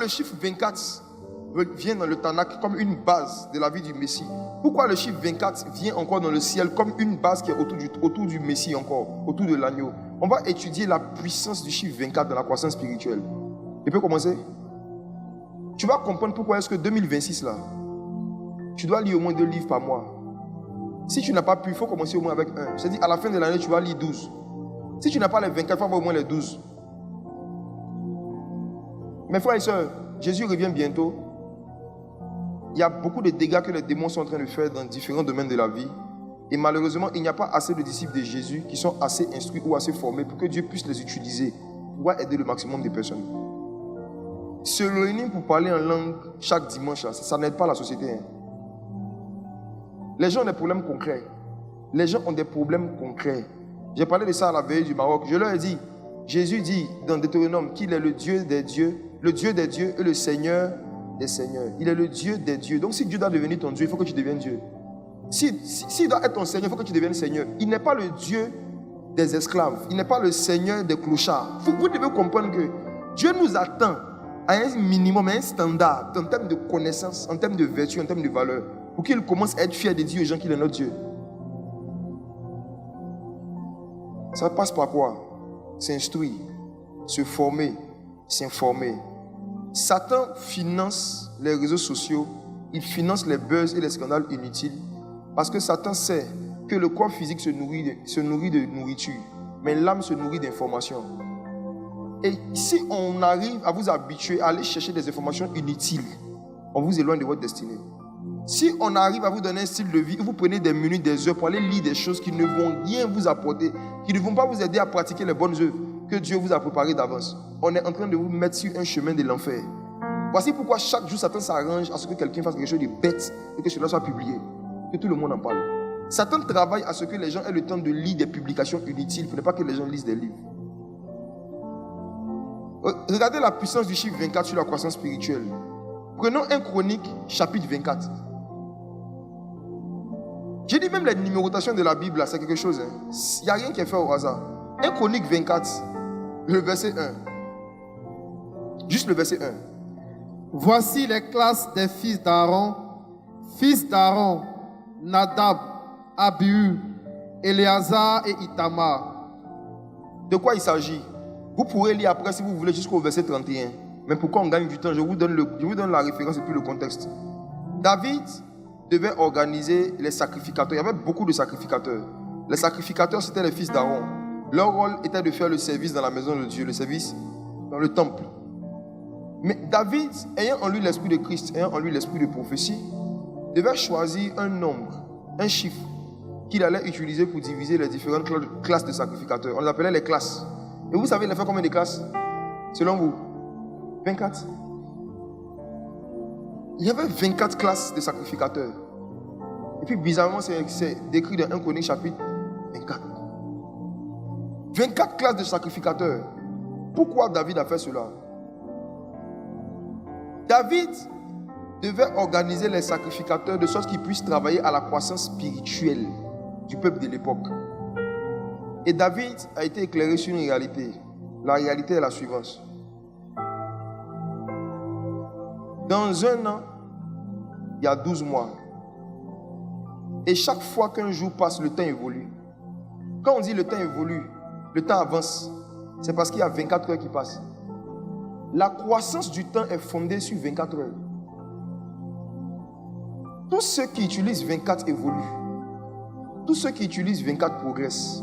le chiffre 24 vient dans le Tanakh comme une base de la vie du Messie, pourquoi le chiffre 24 vient encore dans le ciel comme une base qui est autour du Messie encore, autour de l'agneau? On va étudier la puissance du chiffre 24 dans la croissance spirituelle. Tu peux commencer? Tu vas comprendre pourquoi est-ce que 2026 là, tu dois lire au moins 2 livres par mois. Si tu n'as pas pu, il faut commencer au moins avec 1. C'est-à-dire à la fin de l'année, tu vas lire 12. Si tu n'as pas les 24, il faut avoir au moins les 12. Mes frères et sœurs, Jésus revient bientôt. Il y a beaucoup de dégâts que les démons sont en train de faire dans différents domaines de la vie. Et malheureusement, il n'y a pas assez de disciples de Jésus qui sont assez instruits ou assez formés pour que Dieu puisse les utiliser pour aider le maximum de personnes. Se réunir pour parler en langue chaque dimanche, ça n'aide pas la société. Hein. Les gens ont des problèmes concrets. Les gens ont des problèmes concrets. J'ai parlé de ça à la veille du Maroc. Je leur ai dit, Jésus dit dans Deutéronome qu'il est le Dieu des dieux et le Seigneur des seigneurs. Il est le Dieu des dieux. Donc si Dieu doit devenir ton Dieu, il faut que tu deviennes Dieu. S'il doit être ton Seigneur, il faut que tu deviennes Seigneur. Il n'est pas le Dieu des esclaves. Il n'est pas le Seigneur des clochards. Vous devez comprendre que Dieu nous attend à un minimum, à un standard, en termes de connaissance, en termes de vertu, en termes de valeur, pour qu'il commence à être fier de dire aux gens qu'il est notre Dieu. Ça passe par quoi? S'instruire, se former, s'informer. Satan finance les réseaux sociaux, il finance les buzz et les scandales inutiles, parce que Satan sait que le corps physique se nourrit de nourriture, mais l'âme se nourrit d'informations. Et si on arrive à vous habituer à aller chercher des informations inutiles, on vous éloigne de votre destinée. Si on arrive à vous donner un style de vie où vous prenez des minutes, des heures pour aller lire des choses qui ne vont rien vous apporter, qui ne vont pas vous aider à pratiquer les bonnes œuvres que Dieu vous a préparées d'avance, on est en train de vous mettre sur un chemin de l'enfer. Voici pourquoi chaque jour Satan s'arrange à ce que quelqu'un fasse quelque chose de bête et que cela soit publié, que tout le monde en parle. Satan travaille à ce que les gens aient le temps de lire des publications inutiles pour ne pas que les gens lisent des livres. Regardez la puissance du chiffre 24 sur la croissance spirituelle. Prenons 1 Chronique, chapitre 24. J'ai dit même la numérotation de la Bible, là, c'est quelque chose. Il n'y a rien qui est fait au hasard. 1 Chronique 24, le verset 1. Juste le verset 1. Voici les classes des fils d'Aaron, Nadab, Abihu, Éléazar et Itamar. De quoi il s'agit? Vous pourrez lire après si vous voulez jusqu'au verset 31. Mais pourquoi on gagne du temps? Je vous donne la référence et puis le contexte. David devait organiser les sacrificateurs. Il y avait beaucoup de sacrificateurs. Les sacrificateurs, c'était les fils d'Aaron. Leur rôle était de faire le service dans la maison de Dieu, le service dans le temple. Mais David, ayant en lui l'esprit de Christ, ayant en lui l'esprit de prophétie, devait choisir un nombre, un chiffre qu'il allait utiliser pour diviser les différentes classes de sacrificateurs. On les appelait les classes. Et vous savez, il a fait combien de classes? Selon vous? 24. Il y avait 24 classes de sacrificateurs. Et puis bizarrement, c'est décrit dans 1 Chronique chapitre 24. 24 classes de sacrificateurs. Pourquoi David a fait cela? David devait organiser les sacrificateurs de sorte qu'ils puissent travailler à la croissance spirituelle du peuple de l'époque. Et David a été éclairé sur une réalité. La réalité est la suivante. Dans un an, il y a 12 mois. Et chaque fois qu'un jour passe, le temps évolue. Quand on dit le temps évolue, le temps avance, c'est parce qu'il y a 24 heures qui passent. La croissance du temps est fondée sur 24 heures. Tous ceux qui utilisent 24 évoluent. Tous ceux qui utilisent 24 progressent.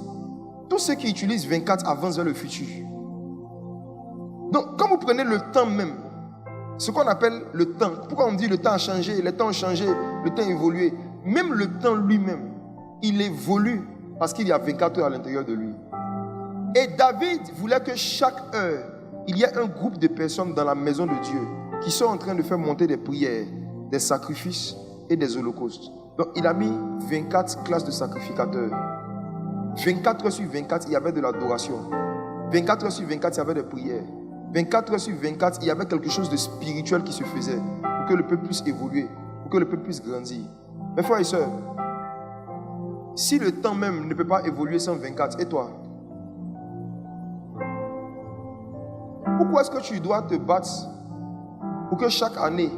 Tous ceux qui utilisent 24 avancent vers le futur. Donc, quand vous prenez le temps même, ce qu'on appelle le temps, pourquoi on dit le temps a changé, le temps a changé, le temps a évolué, même le temps lui-même, il évolue parce qu'il y a 24 heures à l'intérieur de lui. Et David voulait que chaque heure, il y ait un groupe de personnes dans la maison de Dieu qui sont en train de faire monter des prières, des sacrifices et des holocaustes. Donc il a mis 24 classes de sacrificateurs. 24 heures sur 24, il y avait de l'adoration. 24 heures sur 24, il y avait des prières. 24 heures sur 24, il y avait quelque chose de spirituel qui se faisait pour que le peuple puisse évoluer, pour que le peuple puisse grandir. Mes frères et sœurs, si le temps même ne peut pas évoluer sans 24, et toi? Pourquoi est-ce que tu dois te battre pour que chaque année,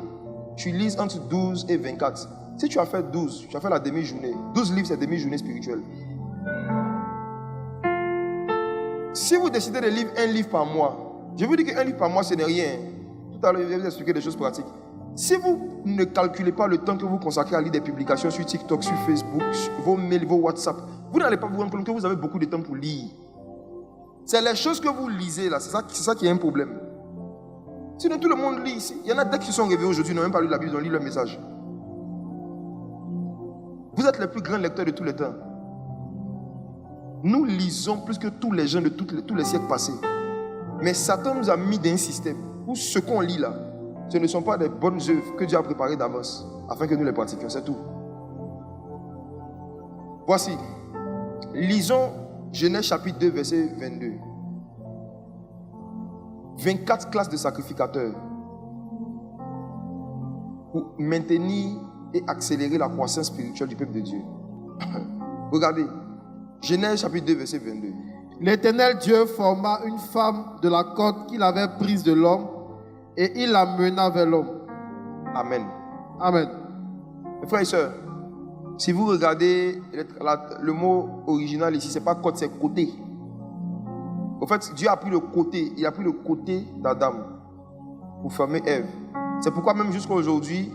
tu lises entre 12 et 24. Si tu as fait 12, tu as fait la demi-journée. 12 livres, c'est demi-journée spirituelle. Si vous décidez de lire un livre par mois, je vous dis qu'un livre par mois, ce n'est rien. Tout à l'heure, je vais vous expliquer des choses pratiques. Si vous ne calculez pas le temps que vous consacrez à lire des publications sur TikTok, sur Facebook, sur vos mails, vos WhatsApp, vous n'allez pas vous rendre compte que vous avez beaucoup de temps pour lire. C'est les choses que vous lisez là, c'est ça qui est un problème. Sinon, tout le monde lit ici. Il y en a dès qui se sont réveillés aujourd'hui, ils n'ont même pas lu la Bible, ils ont lu leur message. Vous êtes les plus grands lecteurs de tous les temps. Nous lisons plus que tous les gens de tous les siècles passés. Mais Satan nous a mis dans un système où ce qu'on lit là, ce ne sont pas des bonnes œuvres que Dieu a préparées d'avance afin que nous les pratiquions, c'est tout. Voici, lisons Genèse chapitre 2, verset 22. 24 classes de sacrificateurs pour maintenir et accélérer la croissance spirituelle du peuple de Dieu. Regardez, Genèse chapitre 2, verset 22. L'Éternel Dieu forma une femme de la côte qu'il avait prise de l'homme et il la mena vers l'homme. Amen. Amen. Mes frères et sœurs, si vous regardez le mot original ici, ce n'est pas côte, c'est côté. En fait, Dieu a pris le côté, il a pris le côté d'Adam pour former Ève. C'est pourquoi même jusqu'à aujourd'hui,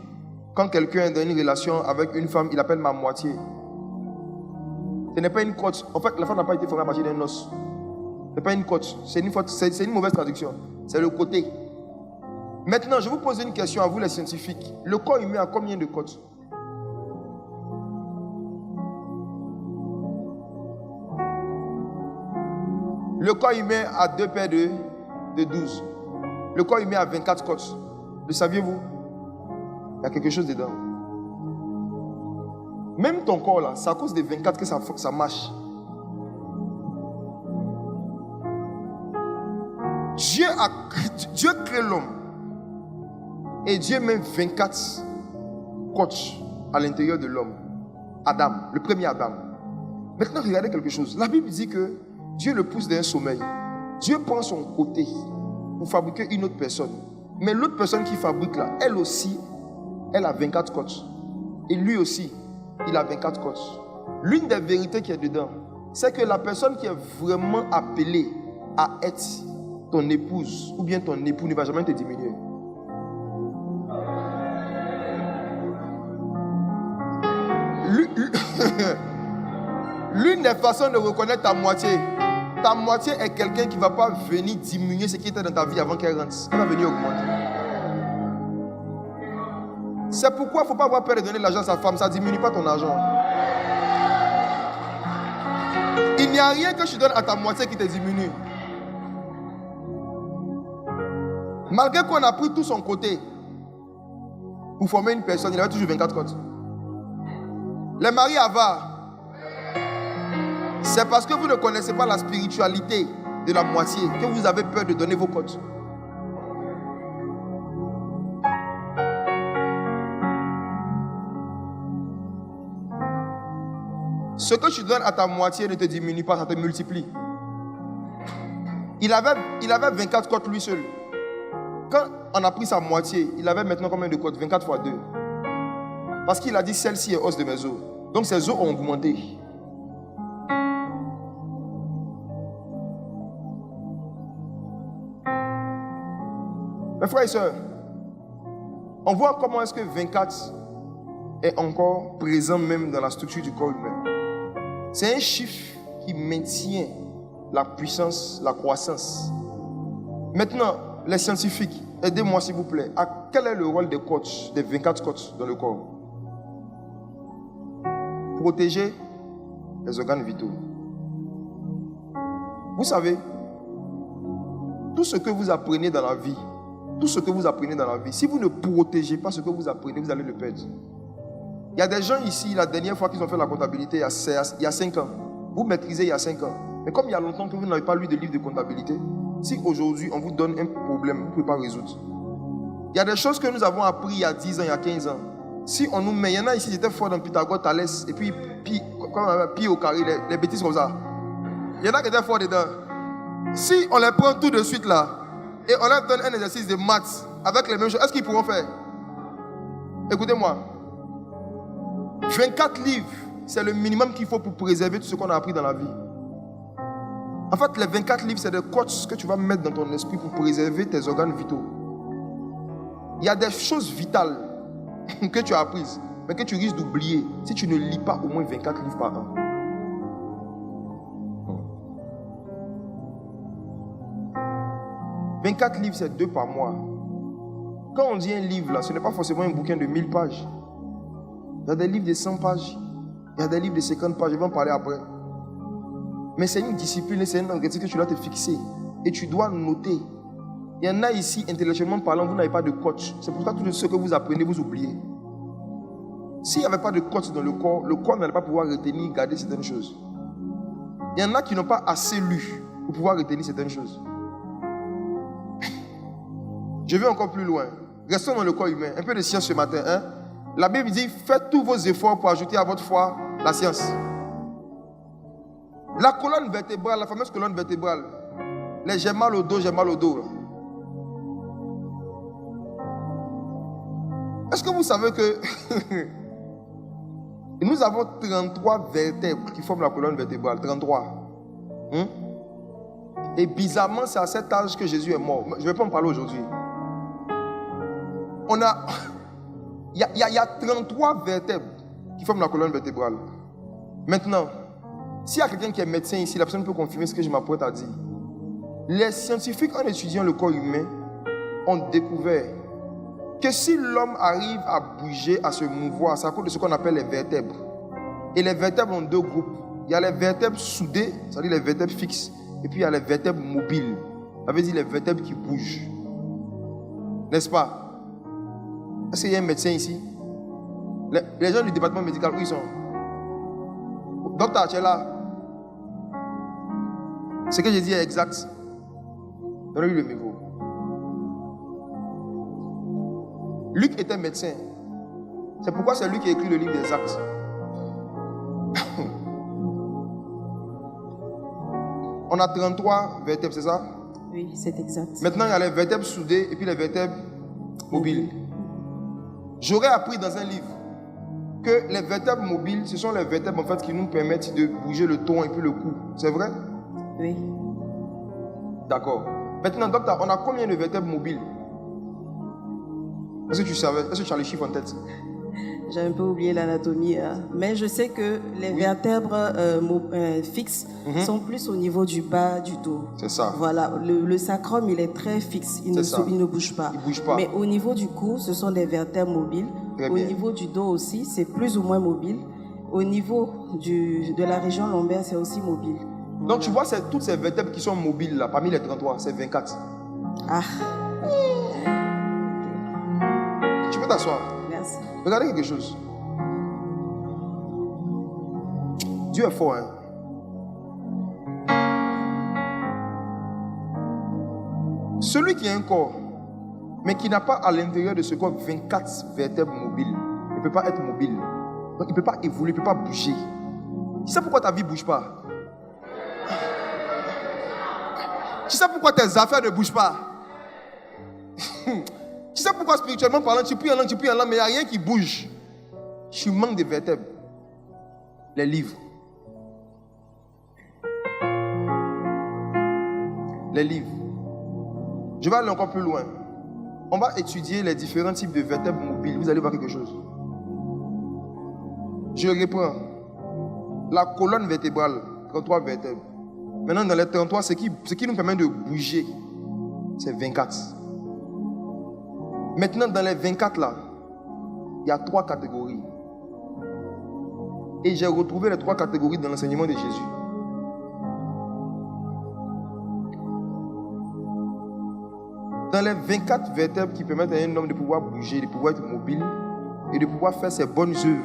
quand quelqu'un est dans une relation avec une femme, il appelle ma moitié. Ce n'est pas une côte. En fait, la femme n'a pas été formée à partir d'un os. Ce n'est pas une côte. C'est une mauvaise traduction. C'est le côté. Maintenant, je vous pose une question à vous les scientifiques. Le corps humain a combien de côtes? Le corps humain a 2 paires de 12. Le corps humain a 24 côtes. Le saviez-vous? Il y a quelque chose dedans. Même ton corps là, c'est à cause des 24 que ça marche. Dieu crée l'homme. Et Dieu met 24 côtes à l'intérieur de l'homme. Adam, le premier Adam. Maintenant, regardez quelque chose. La Bible dit que Dieu le pousse dans un sommeil. Dieu prend son côté pour fabriquer une autre personne. Mais l'autre personne qui fabrique là, elle aussi, elle a 24 côtes. Et lui aussi, il a 24 côtes. L'une des vérités qui est dedans, c'est que la personne qui est vraiment appelée à être ton épouse ou bien ton époux ne va jamais te diminuer. L'une des façons de reconnaître ta moitié est quelqu'un qui ne va pas venir diminuer ce qui était dans ta vie avant qu'elle rentre. Elle va venir augmenter. C'est pourquoi il ne faut pas avoir peur de donner l'argent à sa femme. Ça ne diminue pas ton argent. Il n'y a rien que je donne à ta moitié qui te diminue. Malgré qu'on a pris tout son côté pour former une personne, il avait toujours 24 côtes. Les maris avares, c'est parce que vous ne connaissez pas la spiritualité de la moitié que vous avez peur de donner vos côtes. Ce que tu donnes à ta moitié ne te diminue pas, ça te multiplie. Il avait 24 côtes lui seul. Quand on a pris sa moitié, il avait maintenant combien de côtes? 24 fois 2. Parce qu'il a dit, celle-ci est os de mes os. Donc ses os ont augmenté. Mes frères et sœurs, on voit comment est-ce que 24 est encore présent même dans la structure du corps humain. C'est un chiffre qui maintient la puissance, la croissance. Maintenant, les scientifiques, aidez-moi s'il vous plaît. Quel est le rôle des côtes, des 24 côtes dans le corps? Protéger les organes vitaux. Vous savez, tout ce que vous apprenez dans la vie, si vous ne protégez pas ce que vous apprenez, vous allez le perdre. Il y a des gens ici, la dernière fois qu'ils ont fait la comptabilité, il y a 5 ans. Vous maîtrisez il y a 5 ans. Mais comme il y a longtemps que vous n'avez pas lu de livre de comptabilité, si aujourd'hui on vous donne un problème, vous ne pouvez pas résoudre. Il y a des choses que nous avons appris il y a 10 ans, il y a 15 ans. Si on nous met, il y en a ici qui étaient forts dans Pythagore, Thalès, et puis pi au carré, les bêtises comme ça. Il y en a qui étaient forts dedans. Si on les prend tout de suite là, et on leur donne un exercice de maths, avec les mêmes choses, est-ce qu'ils pourront faire? Écoutez-moi. 24 livres, c'est le minimum qu'il faut pour préserver tout ce qu'on a appris dans la vie. En fait, les 24 livres, c'est des codes que tu vas mettre dans ton esprit pour préserver tes organes vitaux. Il y a des choses vitales que tu as apprises, mais que tu risques d'oublier si tu ne lis pas au moins 24 livres par an. « 24 livres, c'est 2 par mois. » Quand on dit un livre, là, ce n'est pas forcément un bouquin de 1000 pages. Il y a des livres de 100 pages. Il y a des livres de 50 pages. Je vais en parler après. Mais c'est une discipline, c'est un engagement que tu dois te fixer. Et tu dois noter. Il y en a ici, intellectuellement parlant, vous n'avez pas de coach. C'est pour ça que tout ce que vous apprenez, vous oubliez. S'il n'y avait pas de coach dans le corps n'allait pas pouvoir retenir, garder certaines choses. Il y en a qui n'ont pas assez lu pour pouvoir retenir certaines choses. Je vais encore plus loin. Restons dans le corps humain. Un peu de science ce matin. Hein? La Bible dit, faites tous vos efforts pour ajouter à votre foi la science. La colonne vertébrale, la fameuse colonne vertébrale. Les j'ai mal au dos, j'ai mal au dos. Là. Est-ce que vous savez que nous avons 33 vertèbres qui forment la colonne vertébrale? 33. Et bizarrement, c'est à cet âge que Jésus est mort. Je ne vais pas en parler aujourd'hui. Il y a 33 vertèbres qui forment la colonne vertébrale. Maintenant, s'il y a quelqu'un qui est médecin ici, la personne peut confirmer ce que je m'apprête à dire. Les scientifiques, en étudiant le corps humain, ont découvert que si l'homme arrive à bouger, à se mouvoir, c'est à cause de ce qu'on appelle les vertèbres. Et les vertèbres ont 2 groupes. Il y a les vertèbres soudées, c'est-à-dire les vertèbres fixes, et puis il y a les vertèbres mobiles. Ça veut dire les vertèbres qui bougent. N'est-ce pas? Est-ce qu'il y a un médecin ici? Les gens du département médical, où ils sont? Docteur, tu es là? Ce que j'ai dit est exact. Donnez-lui le micro. Luc était médecin. C'est pourquoi c'est lui qui a écrit le livre des Actes. On a 33 vertèbres, c'est ça? Oui, c'est exact. Maintenant, il y a les vertèbres soudées et puis les vertèbres mobiles. J'aurais appris dans un livre que les vertèbres mobiles, ce sont les vertèbres en fait qui nous permettent de bouger le tronc et puis le cou. C'est vrai? Oui. D'accord. Maintenant, docteur, on a combien de vertèbres mobiles? Est-ce que tu savais? Est-ce que tu as les chiffres en tête? J'ai un peu oublié l'anatomie, hein. Mais je sais que les vertèbres fixes sont plus au niveau du bas du dos. C'est ça. Voilà, le sacrum, il est très fixe, il ne bouge pas. Il bouge pas. Mais au niveau du cou, ce sont des vertèbres mobiles. Au niveau du dos aussi, c'est plus ou moins mobile. Au niveau de la région lombaire, c'est aussi mobile. Donc tu vois, c'est toutes ces vertèbres qui sont mobiles là, parmi les 33, c'est 24. Ah. Tu peux t'asseoir. Merci. Regardez quelque chose. Dieu est fort, hein. Celui qui a un corps, mais qui n'a pas à l'intérieur de ce corps 24 vertèbres mobiles, il ne peut pas être mobile. Donc il ne peut pas évoluer, il ne peut pas bouger. Tu sais pourquoi ta vie ne bouge pas? Tu sais pourquoi tes affaires ne bougent pas? Tu sais pourquoi spirituellement parlant, tu pries en langue, mais il n'y a rien qui bouge. Tu manques de vertèbres. Les livres. Les livres. Je vais aller encore plus loin. On va étudier les différents types de vertèbres mobiles. Vous allez voir quelque chose. Je reprends. La colonne vertébrale, 33 vertèbres. Maintenant, dans les 33, ce qui nous permet de bouger, c'est 24. Maintenant, dans les 24 là, il y a 3 catégories. Et j'ai retrouvé les 3 catégories dans l'enseignement de Jésus. Dans les 24 vertèbres qui permettent à un homme de pouvoir bouger, de pouvoir être mobile et de pouvoir faire ses bonnes œuvres,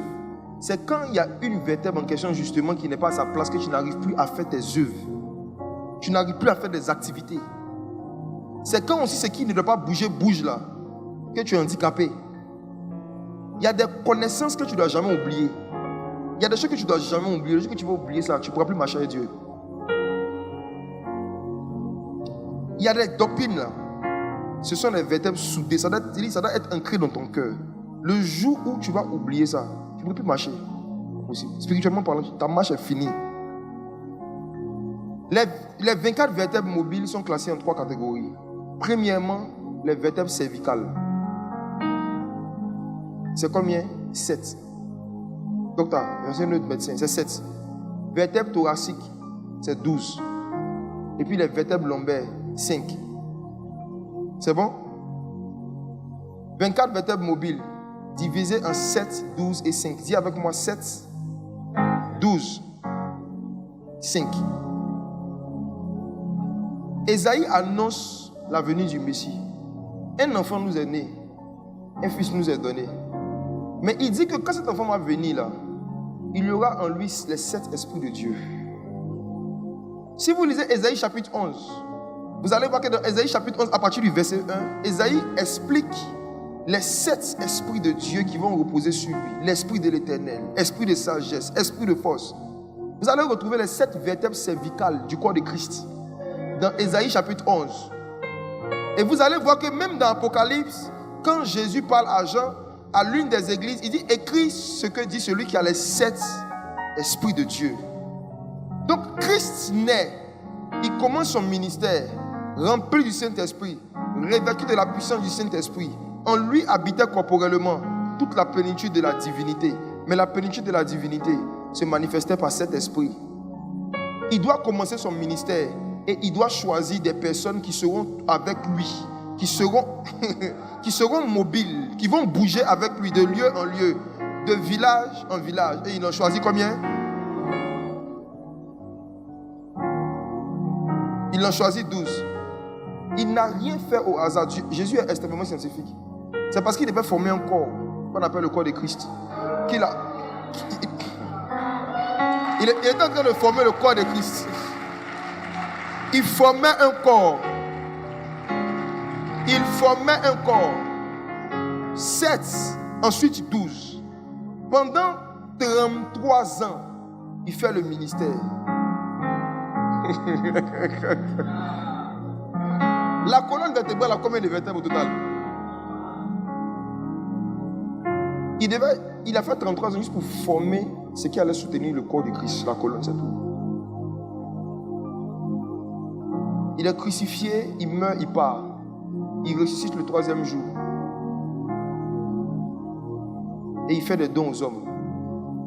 c'est quand il y a une vertèbre en question justement qui n'est pas à sa place que tu n'arrives plus à faire tes œuvres. Tu n'arrives plus à faire des activités. C'est quand aussi ce qui ne doit pas bouger bouge là, que tu es handicapé. Il y a des connaissances que tu ne dois jamais oublier. Il y a des choses que tu ne dois jamais oublier. Le jour que tu vas oublier ça, tu ne pourras plus marcher avec Dieu. Il y a des doctrines là. ce sont les vertèbres soudées. Ça doit être ancré dans ton cœur. Le jour où tu vas oublier ça, tu ne peux plus marcher. Spirituellement parlant, ta marche est finie. Les 24 vertèbres mobiles sont classées en 3 catégories. Premièrement, les vertèbres cervicales. C'est combien? 7. Docteur, c'est un autre médecin, c'est 7. Vertèbres thoraciques, c'est 12. Et puis les vertèbres lombaires, 5. C'est bon? 24 vertèbres mobiles divisées en 7, 12 et 5. Dis avec moi 7, 12, 5. Ésaïe annonce la venue du Messie. Un enfant nous est né, un fils nous est donné. Mais il dit que quand cet enfant va venir là, il y aura en lui les 7 esprits de Dieu. Si vous lisez Ésaïe chapitre 11, vous allez voir que dans Ésaïe chapitre 11, à partir du verset 1, Ésaïe explique les 7 esprits de Dieu qui vont reposer sur lui. L'esprit de l'Éternel, esprit de sagesse, esprit de force. Vous allez retrouver les 7 vertèbres cervicales du corps de Christ dans Ésaïe chapitre 11. Et vous allez voir que même dans Apocalypse, quand Jésus parle à Jean, à l'une des églises, il dit: écris ce que dit celui qui a les 7 esprits de Dieu. Donc Christ naît, il commence son ministère, rempli du Saint-Esprit, revêtu de la puissance du Saint-Esprit. En lui habitait corporellement toute la plénitude de la divinité. Mais la plénitude de la divinité se manifestait par cet esprit. Il doit commencer son ministère et il doit choisir des personnes qui seront avec lui, qui seront mobiles, qui vont bouger avec lui de lieu en lieu, de village en village. Et il en choisit combien? Il en choisit 12. Il n'a rien fait au hasard. Jésus est extrêmement scientifique. C'est parce qu'il devait former un corps, qu'on appelle le corps de Christ. Il est en train de former le corps de Christ. Il formait un corps. Il formait un corps. 7, ensuite 12. Pendant 33 ans, il fait le ministère. La colonne vertébrale a combien de vertèbres au total? Il a fait 33 ans juste pour former ce qui allait soutenir le corps de Christ. La colonne, c'est tout. Il est crucifié, il meurt, il part. Il ressuscite le 3e jour. Et il fait des dons aux hommes.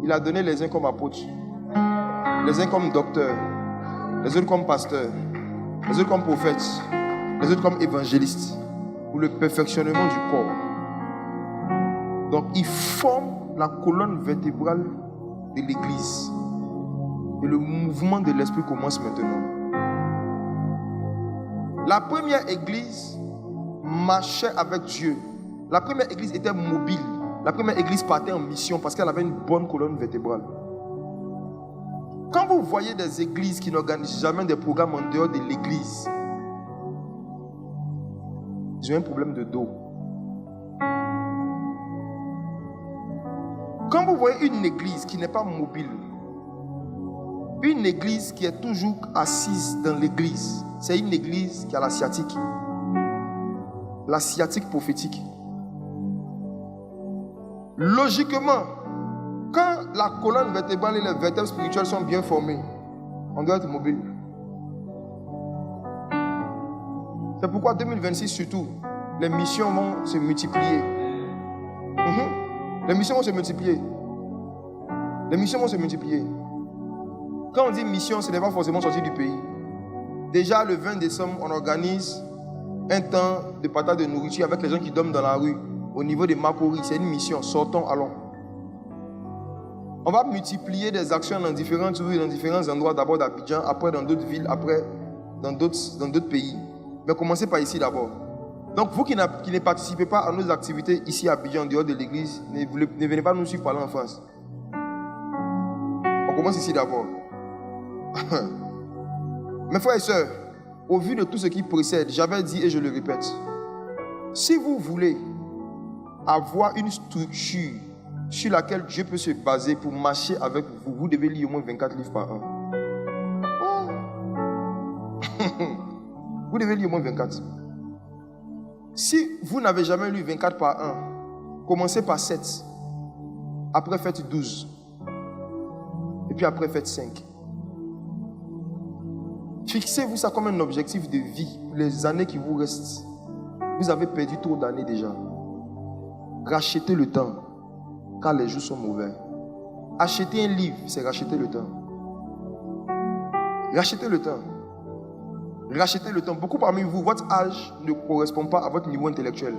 Il a donné les uns comme apôtres, les uns comme docteurs, les autres comme pasteurs, les autres comme prophètes, les autres comme évangélistes, pour le perfectionnement du corps. Donc il forme la colonne vertébrale de l'Église. Et le mouvement de l'Esprit commence maintenant. La première Église marchait avec Dieu. La première Église était mobile. La première Église partait en mission parce qu'elle avait une bonne colonne vertébrale. Quand vous voyez des églises qui n'organisent jamais des programmes en dehors de l'église, ils ont un problème de dos. Quand vous voyez une église qui n'est pas mobile, une église qui est toujours assise dans l'église, c'est une église qui a la sciatique. La sciatique prophétique. Logiquement, quand la colonne vertébrale et les vertèbres spirituelles sont bien formées, on doit être mobile. C'est pourquoi 2026 surtout, les missions vont se multiplier. Les missions vont se multiplier. Les missions vont se multiplier. Quand on dit mission, ce n'est pas forcément sortir du pays. Déjà le 20 décembre, on organise un temps de partage de nourriture avec les gens qui dorment dans la rue. Au niveau de Makori, c'est une mission. Sortons, allons. On va multiplier des actions dans différentes rues, dans différents endroits. D'abord d'Abidjan, après dans d'autres villes, après dans d'autres pays. Mais commencez par ici d'abord. Donc vous qui ne participez pas à nos activités ici à Abidjan, en dehors de l'église, ne venez pas nous suivre par là en France. On commence ici d'abord. Mes frères et sœurs, au vu de tout ce qui précède, j'avais dit et je le répète, si vous voulez avoir une structure sur laquelle Dieu peut se baser pour marcher avec vous, vous devez lire au moins 24 livres par an. Vous devez lire au moins 24. Si vous n'avez jamais lu 24 par 1, commencez par 7. Après, faites 12. Et puis après, faites 5. Fixez-vous ça comme un objectif de vie. Les années qui vous restent. Vous avez perdu trop d'années déjà. Rachetez le temps, car les jours sont mauvais. Acheter un livre, c'est racheter le temps. Rachetez le temps. Rachetez le temps. Beaucoup parmi vous, votre âge ne correspond pas à votre niveau intellectuel.